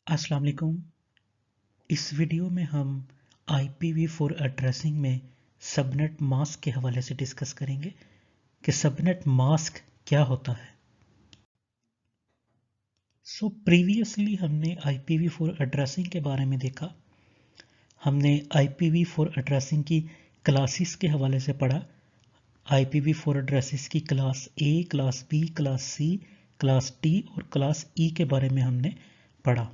अस्सलाम वालेकुम। इस वीडियो में हम IPv4 एड्रेसिंग में सबनेट मास्क के हवाले से डिस्कस करेंगे कि सबनेट मास्क क्या होता है। प्रीवियसली हमने IPv4 एड्रेसिंग के बारे में देखा। हमने IPv4 एड्रेसिंग की क्लासेस के हवाले से पढ़ा। IPv4 एड्रेसेस की class A, class B, class C, class D और क्लास E के बारे में हमने पढ़ा।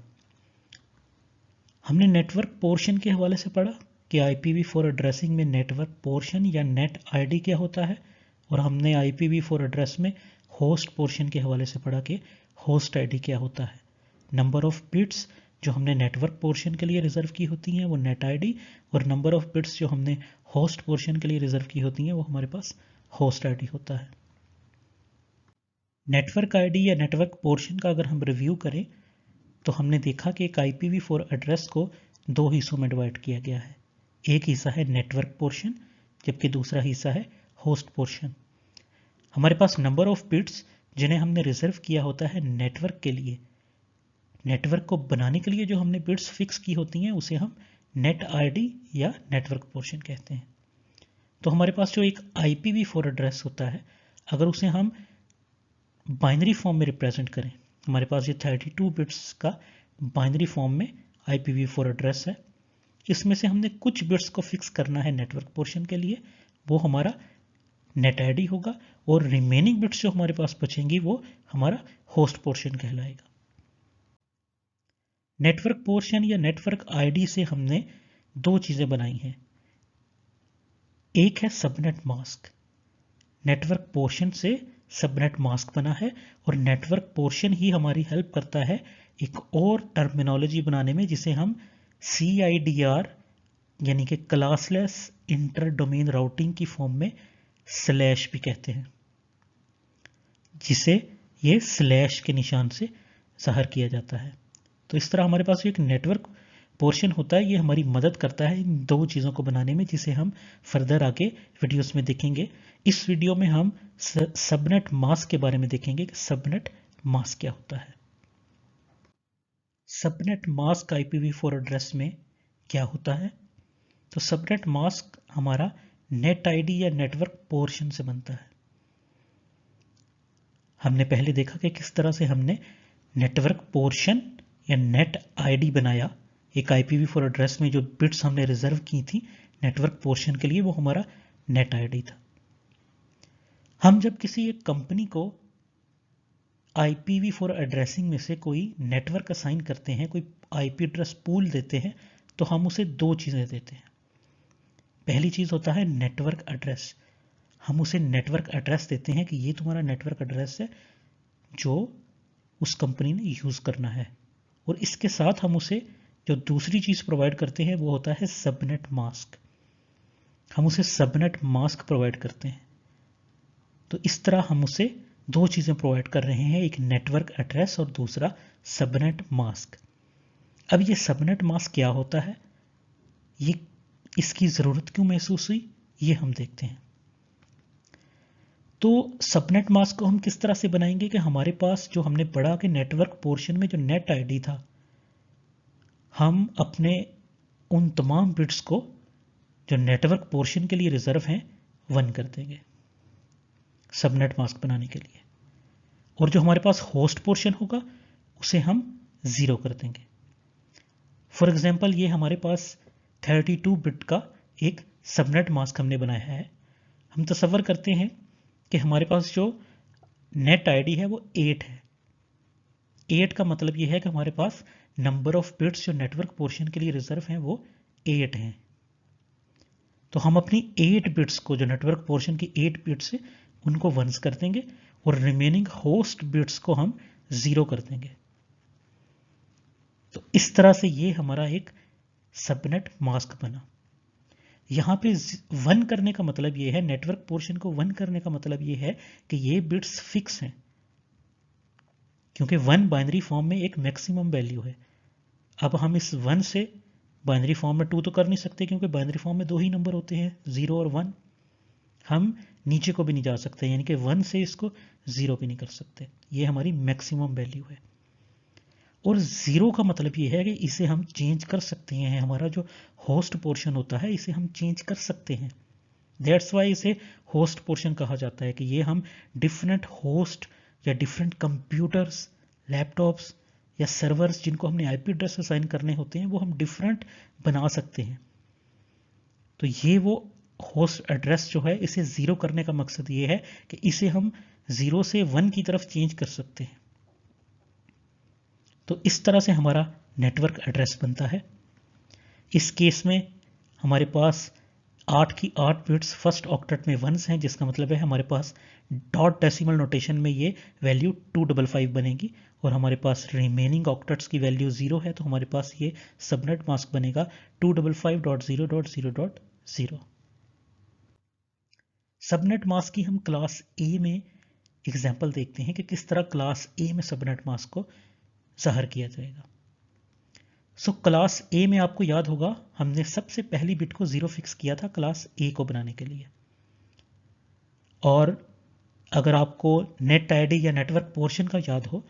हमने नेटवर्क पोर्शन के हवाले से पढ़ा कि IPv4 एड्रेसिंग में नेटवर्क पोर्शन या नेट आईडी क्या होता है, और हमने IPv4 एड्रेस में होस्ट पोर्शन के हवाले से पढ़ा कि होस्ट आईडी क्या होता है। नंबर ऑफ बिट्स जो हमने नेटवर्क पोर्शन के लिए रिजर्व की होती हैं वो नेट आईडी, और नंबर ऑफ बिट्स जो हमने होस्ट पोर्शन के लिए रिजर्व की होती हैं वो हमारे पास होस्ट आईडी होता है। नेटवर्क आईडी या नेटवर्क पोर्शन का अगर हम रिव्यू करें तो हमने देखा कि एक IPv4 एड्रेस को दो हिस्सों में डिवाइड किया गया है। एक हिस्सा है नेटवर्क पोर्शन, जबकि दूसरा हिस्सा है होस्ट पोर्शन। हमारे पास नंबर ऑफ बिट्स जिन्हें हमने रिजर्व किया होता है नेटवर्क के लिए, नेटवर्क को बनाने के लिए जो हमने बिट्स फिक्स की होती हैं उसे हम नेट आईडी या नेटवर्क पोर्शन कहते हैं। तो हमारे पास जो एक IPv4 एड्रेस होता है, अगर उसे हम बाइनरी फॉर्म में रिप्रेजेंट करें, हमारे पास ये 32 बिट्स का बाइनरी फॉर्म में IPv4 एड्रेस है। इसमें से हमने कुछ बिट्स को फिक्स करना है नेटवर्क पोर्शन के लिए, वो हमारा नेट आईडी होगा, और रिमेनिंग बिट्स जो हमारे पास बचेंगी वो हमारा होस्ट पोर्शन कहलाएगा। नेटवर्क पोर्शन या नेटवर्क आईडी से हमने दो चीजें बनाई हैं। एक है सबनेट मास्क। नेटवर्क पोर्शन से सबनेट मास्क बना है, और नेटवर्क पोर्शन ही हमारी हेल्प करता है एक और टर्मिनोलॉजी बनाने में जिसे हम CIDR यानी कि क्लासलेस इंटर डोमेन राउटिंग की फॉर्म में स्लैश भी कहते हैं, जिसे ये स्लैश के निशान से जाहिर किया जाता है। तो इस तरह हमारे पास एक नेटवर्क पोर्शन होता है, ये हमारी मदद करता है इन दो चीज़ों को बनाने में, जिसे हम फर्दर आगे वीडियोस में देखेंगे। इस वीडियो में हम सबनेट मास्क के बारे में देखेंगे कि सबनेट मास्क क्या होता है। सबनेट मास्क IPv4 एड्रेस में क्या होता है? तो सबनेट मास्क हमारा नेट आईडी या नेटवर्क पोर्शन से बनता है। हमने पहले देखा कि किस तरह से हमने नेटवर्क पोर्शन या नेट आईडी बनाया। एक IPv4 एड्रेस में जो बिट्स हमने रिजर्व की थी नेटवर्क पोर्शन के लिए वो हमारा नेट आईडी था। हम जब किसी एक कंपनी को IPv4 एड्रेसिंग में से कोई नेटवर्क असाइन करते हैं, कोई IP एड्रेस पूल देते हैं, तो हम उसे दो चीज़ें देते हैं। पहली चीज़ होता है नेटवर्क एड्रेस। हम उसे नेटवर्क एड्रेस देते हैं कि ये तुम्हारा नेटवर्क एड्रेस है जो उस कंपनी ने यूज़ करना है, और इसके साथ हम उसे जो दूसरी चीज़ प्रोवाइड करते हैं वो होता है सबनेट मास्क। हम उसे सबनेट मास्क प्रोवाइड करते हैं। तो इस तरह हम उसे दो चीज़ें प्रोवाइड कर रहे हैं, एक नेटवर्क एड्रेस और दूसरा सबनेट मास्क। अब ये सबनेट मास्क क्या होता है, ये इसकी ज़रूरत क्यों महसूस हुई, ये हम देखते हैं। तो सबनेट मास्क को हम किस तरह से बनाएंगे कि हमारे पास जो हमने पढ़ा कि नेटवर्क पोर्शन में जो नेट आईडी था, हम अपने उन तमाम बिट्स को जो नेटवर्क पोर्शन के लिए रिजर्व हैं 1 कर देंगे सबनेट मास्क बनाने के लिए, और जो हमारे पास होस्ट पोर्शन होगा उसे हम 0 कर देंगे। फॉर एग्जांपल ये हमारे पास 32 बिट का एक सबनेट मास्क हमने बनाया है। हम तसव्वुर करते हैं कि हमारे पास जो नेट आईडी है वो 8 है। 8 का मतलब ये है कि हमारे पास नंबर ऑफ बिट्स जो नेटवर्क पोर्शन के लिए रिजर्व हैं वो 8 हैं। तो हम अपनी 8 बिट्स को जो नेटवर्क पोर्शन की 8 बिट्स है उनको 1 कर देंगे, और रिमेनिंग होस्ट बिट्स को हम 0 कर देंगे। तो इस तरह से ये हमारा एक सबनेट मास्क बना। यहाँ पे 1 करने का मतलब ये है, नेटवर्क पोर्शन को 1 करने का मतलब ये है कि ये बिट्स फिक्स हैं, क्योंकि 1 बाइनरी फॉर्म में एक मैक्सिमम वैल्यू है। अब हम इस 1 से बाइनरी फॉर्म में 2 तो कर नहीं सकते, क्योंकि बाइनरी फॉर्म में दो ही नंबर होते हैं, 0 और 1। हम नीचे को भी नहीं जा सकते, यानी कि 1 से इसको 0 भी नहीं कर सकते। ये हमारी मैक्सिमम वैल्यू है। और 0 का मतलब ये है कि इसे हम चेंज कर सकते हैं, हमारा जो होस्ट पोर्शन होता है इसे हम चेंज कर सकते हैं। दैट्स वाई इसे होस्ट पोर्शन कहा जाता है कि ये हम डिफरेंट होस्ट या डिफरेंट कंप्यूटर्स, लैपटॉप्स या सर्वर्स जिनको हमने आईपी एड्रेस असाइन करने होते हैं वो हम डिफरेंट बना सकते हैं। तो ये वो होस्ट एड्रेस जो है इसे 0 करने का मकसद ये है कि इसे हम 0 से 1 की तरफ चेंज कर सकते हैं। तो इस तरह से हमारा नेटवर्क एड्रेस बनता है। इस केस में हमारे पास 8 की 8 बिट्स फर्स्ट ऑक्टेट में वंस हैं, जिसका मतलब है हमारे पास डॉट डेसिमल नोटेशन में ये वैल्यू 255 बनेगी और हमारे पास रिमेनिंग ऑक्टेट्स की वैल्यू 0 है, तो हमारे पास ये सबनेट मास्क बनेगा 255.0.0.0। सबनेट मास्क की हम क्लास ए में एग्जाम्पल देखते हैं कि किस तरह क्लास ए में सबनेट मास्क को ज़ाहिर किया जाएगा। क्लास ए में आपको याद होगा हमने सबसे पहली बिट को 0 फिक्स किया था क्लास ए को बनाने के लिए। और अगर आपको नेट आईडी या नेटवर्क पोर्शन का याद हो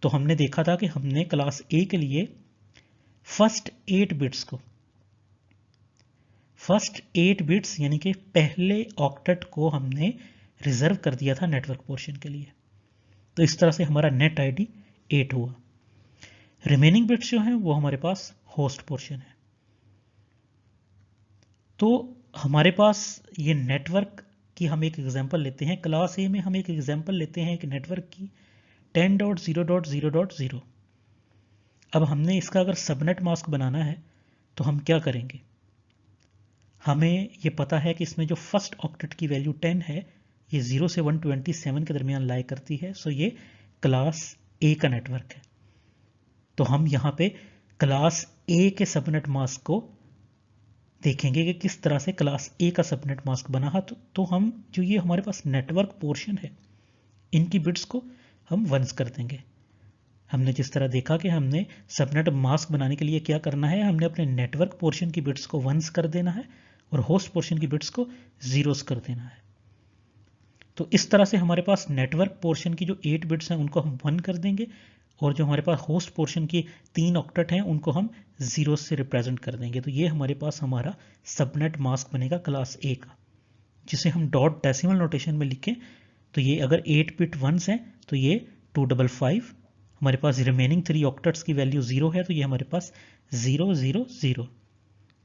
तो हमने देखा था कि हमने क्लास ए के लिए फर्स्ट 8 बिट्स यानी कि पहले ऑक्टेट को हमने रिजर्व कर दिया था नेटवर्क पोर्शन के लिए। तो इस तरह से हमारा नेट आईडी 8 हुआ। रिमेनिंग बिट्स जो हैं वो हमारे पास होस्ट पोर्शन है। तो हमारे पास ये नेटवर्क की हम एक एग्जांपल लेते हैं। क्लास ए में हम एक एग्जांपल लेते हैं एक नेटवर्क की 10.0.0.0। अब हमने इसका अगर सबनेट मास्क बनाना है तो हम क्या करेंगे? हमें ये पता है कि इसमें जो फर्स्ट ऑक्टेट की वैल्यू 10 है ये 0 से 127 के दरमियान लाई करती है। सो ये क्लास ए का नेटवर्क है। तो हम यहाँ पे क्लास ए के सबनेट मास्क को देखेंगे कि किस तरह से क्लास ए का सबनेट मास्क बना है। तो हम जो ये हमारे पास नेटवर्क पोर्शन है इनकी बिट्स को हम वंस कर देंगे। हमने जिस तरह देखा कि हमने सबनेट मास्क बनाने के लिए क्या करना है, हमने अपने नेटवर्क पोर्शन की बिट्स को वंस कर देना है और होस्ट पोर्शन की बिट्स को जीरोस कर देना है। तो इस तरह से हमारे पास नेटवर्क पोर्शन की जो 8 बिट्स हैं उनको हम 1 कर देंगे और जो हमारे पास होस्ट पोर्शन की 3 ऑक्टेट हैं उनको हम 0 से रिप्रेजेंट कर देंगे। तो ये हमारे पास हमारा सबनेट मास्क बनेगा क्लास ए का, जिसे हम डॉट डेसिमल नोटेशन में लिखें तो ये अगर 8 बिट वंस हैं तो ये 255, हमारे पास रिमेनिंग 3 ऑक्टेट्स की वैल्यू 0 है तो ये हमारे पास 000।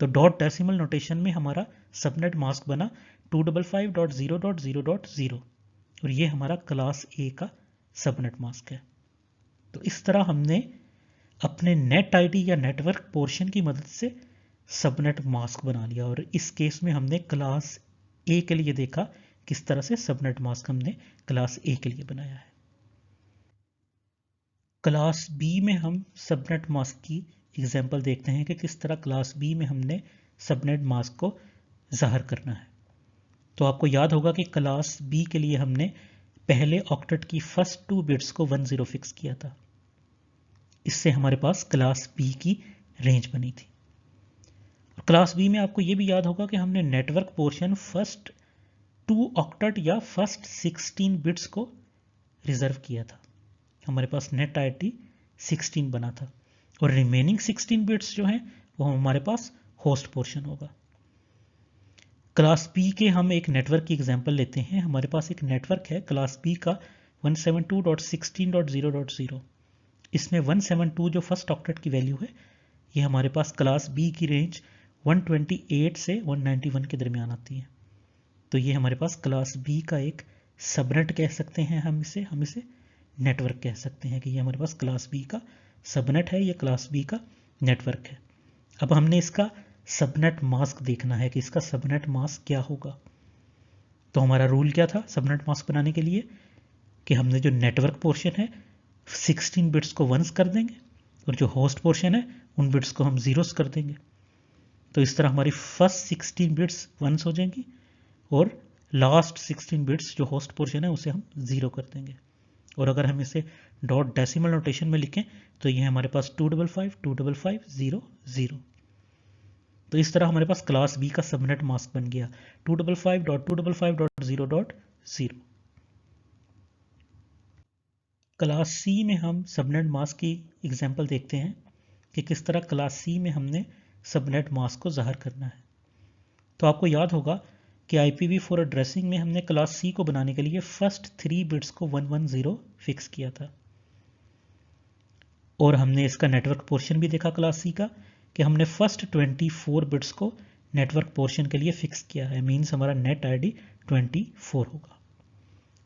तो डॉट डेसिमल नोटेशन में हमारा सबनेट मास्क बना 255.0.0.0 और ये हमारा क्लास ए का सबनेट मास्क है। तो इस तरह हमने अपने नेट आईडी या नेटवर्क पोर्शन की मदद से सबनेट मास्क बना लिया और इस केस में हमने क्लास ए के लिए देखा किस तरह से सबनेट मास्क हमने क्लास ए के लिए बनाया है। क्लास बी में हम सबनेट मास्क की एग्जांपल देखते हैं कि किस तरह क्लास बी में हमने सबनेट मास्क को ज़ाहिर करना है। तो आपको याद होगा कि क्लास बी के लिए हमने पहले ऑक्टेट की फर्स्ट 2 बिट्स को 10 फिक्स किया था। इससे हमारे पास क्लास बी की रेंज बनी थी। और क्लास बी में आपको ये भी याद होगा कि हमने नेटवर्क पोर्शन फर्स्ट 2 ऑक्टेट या फर्स्ट 16 बिट्स को रिजर्व किया था। हमारे पास नेट आईडी 16 बना था और रिमेनिंग 16 बिट्स जो हैं वो हमारे पास होस्ट पोर्शन होगा। क्लास बी के हम एक नेटवर्क की एग्जांपल लेते हैं। हमारे पास एक नेटवर्क है क्लास बी का 172.16.0.0। इसमें 172 जो फर्स्ट ऑक्टेट की वैल्यू है ये हमारे पास क्लास बी की रेंज 128 से 191 के दरमियान आती है। तो ये हमारे पास क्लास बी का एक सबनेट कह सकते हैं, हम इसे नेटवर्क कह सकते हैं कि ये हमारे पास क्लास बी का सबनेट है, ये क्लास बी का नेटवर्क है। अब हमने इसका सबनेट मास्क देखना है कि इसका सबनेट मास्क क्या होगा। तो हमारा रूल क्या था सबनेट मास्क बनाने के लिए कि हमने जो नेटवर्क पोर्शन है 16 बिट्स को वंस कर देंगे और जो होस्ट पोर्शन है उन बिट्स को हम जीरोस कर देंगे। तो इस तरह हमारी फर्स्ट 16 बिट्स वंस हो जाएंगी और लास्ट 16 बिट्स जो होस्ट पोर्शन है उसे हम 0 कर देंगे। और अगर हम इसे डॉट डेसिमल नोटेशन में लिखें तो ये हमारे पास 255.255.0.0। तो इस तरह हमारे पास क्लास बी का सबनेट मास्क बन गया 255.255.0.0। क्लास सी में हम सबनेट मास्क की एग्जांपल देखते हैं कि किस तरह क्लास सी में हमने सबनेट मास्क को ज़ाहिर करना है। तो आपको याद होगा कि IPv4 एड्रेसिंग में हमने क्लास सी को बनाने के लिए फर्स्ट 3 बिट्स को 110 फिक्स किया था, और हमने इसका नेटवर्क पोर्शन भी देखा क्लास सी का कि हमने फर्स्ट 24 बिट्स को नेटवर्क पोर्शन के लिए फिक्स किया है। मीन्स हमारा नेट आईडी 24 होगा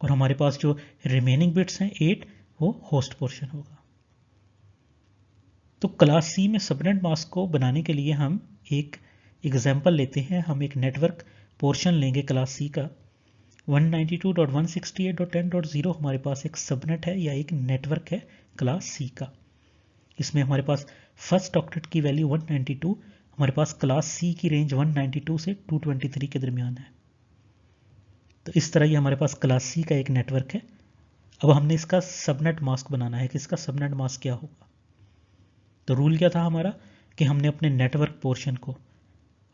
और हमारे पास जो रिमेनिंग बिट्स हैं 8 वो होस्ट पोर्शन होगा। तो क्लास सी में सबनेट मास्क को बनाने के लिए हम एक एग्जाम्पल लेते हैं। हम एक नेटवर्क पोर्शन लेंगे क्लास सी का। 192.168.10.0 हमारे पास एक सबनेट है या एक नेटवर्क है क्लास सी का। इसमें हमारे पास फर्स्ट ऑक्टेट की वैल्यू 192, हमारे पास क्लास सी की रेंज 192 से 223 के दरमियान है। तो इस तरह ये हमारे पास क्लास सी का एक नेटवर्क है। अब हमने इसका सबनेट मास्क बनाना है कि इसका सबनेट मास्क क्या होगा। तो रूल क्या था हमारा कि हमने अपने नेटवर्क पोर्शन को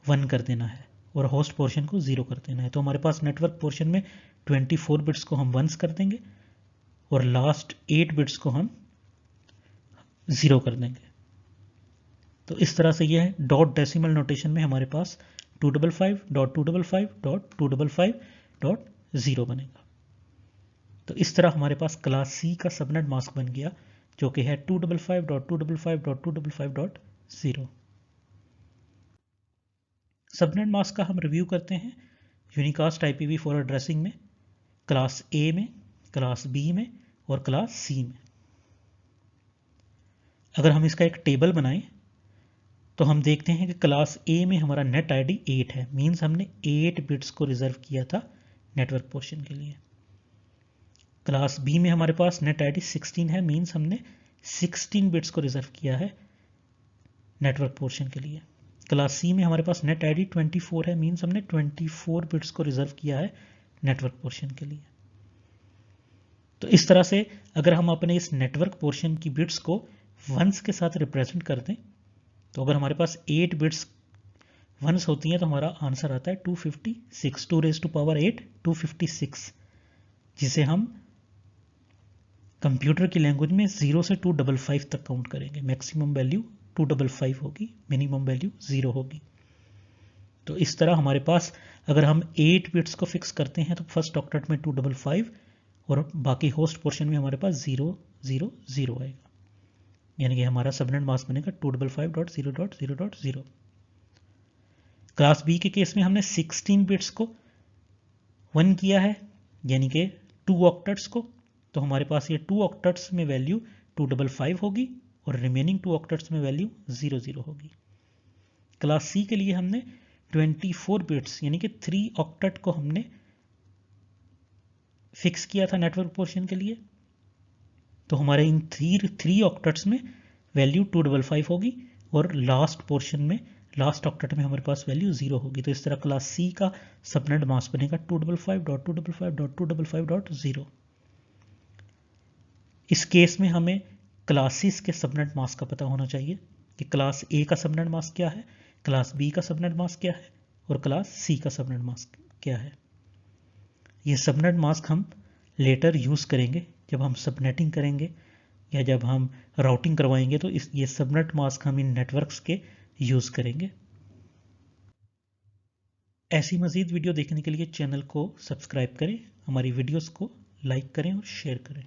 1 कर देना है और होस्ट पोर्शन को 0 कर देना है। तो हमारे पास नेटवर्क पोर्शन में 24 बिट्स को हम 1s कर देंगे और लास्ट 8 बिट्स को हम 0 कर देंगे। तो इस तरह से यह है डॉट डेसिमल नोटेशन में हमारे पास 255.255.255.0 बनेगा। तो इस तरह हमारे पास क्लास सी का सबनेट मास्क बन गया जो कि है 255.255.255.0। सबनेट मास्क का हम रिव्यू करते हैं यूनिकास्ट IPv4 एड्रेसिंग में, क्लास ए में, क्लास बी में और क्लास सी में। अगर हम इसका एक टेबल बनाएं तो हम देखते हैं कि क्लास ए में हमारा नेट आईडी 8 है। मींस हमने 8 बिट्स को रिजर्व किया था नेटवर्क पोर्शन के लिए। क्लास बी में हमारे पास नेट आईडी 16 है। मींस हमने 16 बिट्स को रिजर्व किया है नेटवर्क पोर्शन के लिए। क्लास सी में हमारे पास नेट आईडी 24 है। मींस हमने 24 बिट्स को रिजर्व किया है नेटवर्क पोर्शन के लिए। तो इस तरह से अगर हम अपने इस नेटवर्क पोर्शन की बिट्स को वंस के साथ रिप्रेजेंट कर दें तो अगर हमारे पास 8 बिट्स वंस होती हैं तो हमारा आंसर आता है 256, 2 रेज़ टू पावर 8 256, जिसे हम कंप्यूटर की लैंग्वेज में 0 से 255 तक काउंट करेंगे। मैक्सिमम वैल्यू 255 होगी, मिनिमम वैल्यू 0 होगी। तो इस तरह हमारे पास अगर हम 8 बिट्स को फिक्स करते हैं तो फर्स्ट ऑक्टेट में 255 और बाकी होस्ट पोर्शन में हमारे पास 0 0 0 आएगा, यानी कि हमारा सबनेट मास्क बनेगा 255.0.0.0। क्लास बी के केस में हमने 16 बिट्स को 1 किया है, यानी कि 2 ऑक्टेट्स को। तो हमारे पास ये 2 ऑक्टेट्स में वैल्यू 255 होगी और रिमेनिंग 2 ऑक्टेट्स में वैल्यू 0 0 होगी। क्लास सी के लिए हमने 24 बिट्स यानी कि 3 ऑक्टेट को हमने फिक्स किया था नेटवर्क पोर्शन के लिए। तो हमारे इन 3 ऑक्टेट्स में वैल्यू 255 होगी और लास्ट पोर्शन में लास्ट ऑक्टेट में हमारे पास वैल्यू 0 होगी। तो इस तरह क्लास सी का सबनेट मास्क बनेगा 255.255.255.0। इस केस में हमें क्लासेस के सबनेट मास्क का पता होना चाहिए कि क्लास ए का सबनेट मास्क क्या है, क्लास बी का सबनेट मास्क क्या है और क्लास सी का सबनेट मास्क क्या है। ये सबनेट मास्क हम लेटर यूज़ करेंगे जब हम सबनेटिंग करेंगे या जब हम राउटिंग करवाएंगे, तो ये सबनेट मास्क हम इन नेटवर्क्स के यूज़ करेंगे। ऐसी मज़ीद वीडियो देखने के लिए चैनल को सब्सक्राइब करें, हमारी वीडियोस को लाइक करें और शेयर करें।